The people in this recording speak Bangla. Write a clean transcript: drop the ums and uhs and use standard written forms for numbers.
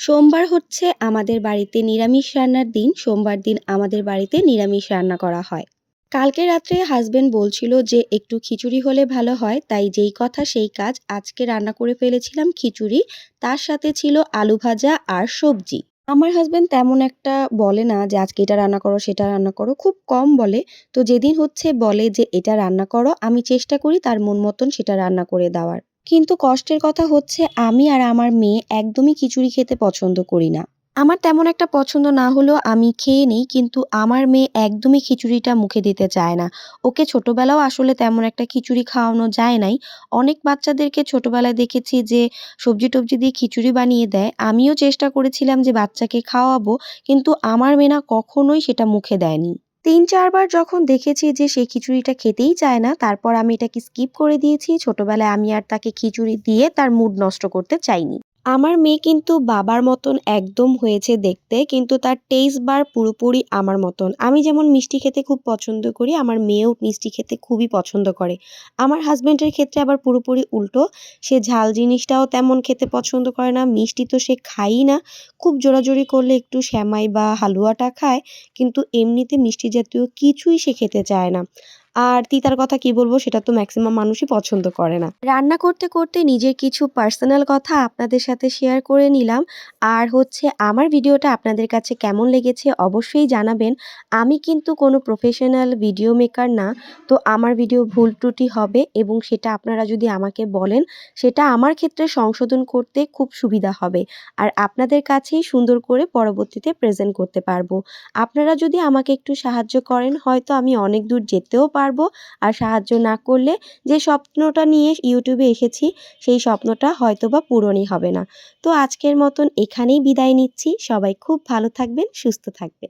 সোমবার হচ্ছে আমাদের বাড়িতে নিরামিষ রান্নার দিন। সোমবার দিন আমাদের বাড়িতে নিরামিষ রান্না করা হয়। কালকে রাত্রে হাসব্যান্ড বলছিল যে একটু খিচুড়ি হলে ভালো হয়, তাই যেই কথা সেই কাজ। আজকে রান্না করে ফেলেছিলাম খিচুড়ি, তার সাথে ছিল আলু ভাজা আর সবজি। আমার হাসব্যান্ড তেমন একটা বলে না যে আজকে এটা রান্না করো সেটা রান্না করো, খুব কম বলে। তো যেদিন হচ্ছে বলে যে এটা রান্না করো, আমি চেষ্টা করি তার মন মতন সেটা রান্না করে দেওয়ার। কিন্তু কষ্টের কথা হচ্ছে আমি আর আমার মেয়ে একদমই খিচুড়ি খেতে পছন্দ করি না। আমার তেমন একটা পছন্দ না হলেও আমি খেয়ে নিই, কিন্তু আমার মেয়ে একদমই খিচুড়িটা মুখে দিতে চায় না। ওকে ছোটবেলাও আসলে তেমন একটা খিচুড়ি খাওয়ানো যায় নাই। অনেক বাচ্চাদেরকে ছোটবেলায় দেখেছি যে সবজি-টবজি দিয়ে খিচুড়ি বানিয়ে দেয়। আমিও চেষ্টা করেছিলাম যে বাচ্চাকে খাওয়াবো, কিন্তু আমার মেয়ে না কখনোই সেটা মুখে দেয়নি। ৩-৪ বার যখন দেখেছি যে সে খিচুড়িটা খেতেই চায় না, তারপর আমি এটাকে স্কিপ করে দিয়েছি। ছোটবেলায় আমি আর তাকে খিচুড়ি দিয়ে তার মুড নষ্ট করতে চাইনি। আমার মেয়ে কিন্তু বাবার মতন একদম হয়েছে দেখতে, কিন্তু তার টেস্ট বার পুরোপুরি আমার মতন। আমি যেমন মিষ্টি খেতে খুব পছন্দ করি, আমার মেয়েও মিষ্টি খেতে খুবই পছন্দ করে। আমার হাসব্যান্ডের ক্ষেত্রে আবার পুরোপুরি উল্টো। সে ঝাল জিনিসটাও তেমন খেতে পছন্দ করে না, মিষ্টি তো সে খায়ই না। খুব জোরাজুরি করলে একটু সেমাই বা হালুয়াটা খায়, কিন্তু এমনিতে মিষ্টি জাতীয় কিছুই সে খেতে চায় না। আর তিতার কথা কি বলবো, সেটা তো মেক্সিমাম মানুষই পছন্দ করে না। রান্না করতে, করতে নিজের কিছু পার্সোনাল কথা আপনাদের সাথে শেয়ার করে নিলাম। আর হচ্ছে আমার ভিডিওটা আপনাদের কাছে কেমন লেগেছে অবশ্যই জানাবেন। আমি কিন্তু কোনো প্রফেশনাল ভিডিও মেকার না। তো আমার ভিডিও ভুল ত্রুটি হবে এবং সেটা আপনারা যদি আমাকে বলেন, সেটা আমার ক্ষেত্রে সংশোধন করতে খুব সুবিধা হবে। আর আপনাদের কাছেই সুন্দর করে পরবর্তীতে প্রেজেন্ট করতে পারবো। আপনারা যদি আমাকে একটু সাহায্য করেন, হয়তো আমি অনেক দূর যেতেও পারবো। আর সাহায্য না করলে যে স্বপ্নটা নিয়ে ইউটিউবে এসেছি, সেই স্বপ্নটা হয়তোবা পূরণই হবে না। তো আজকের মতন এখানেই বিদায় নিচ্ছি। সবাই খুব ভালো থাকবেন, সুস্থ থাকবেন।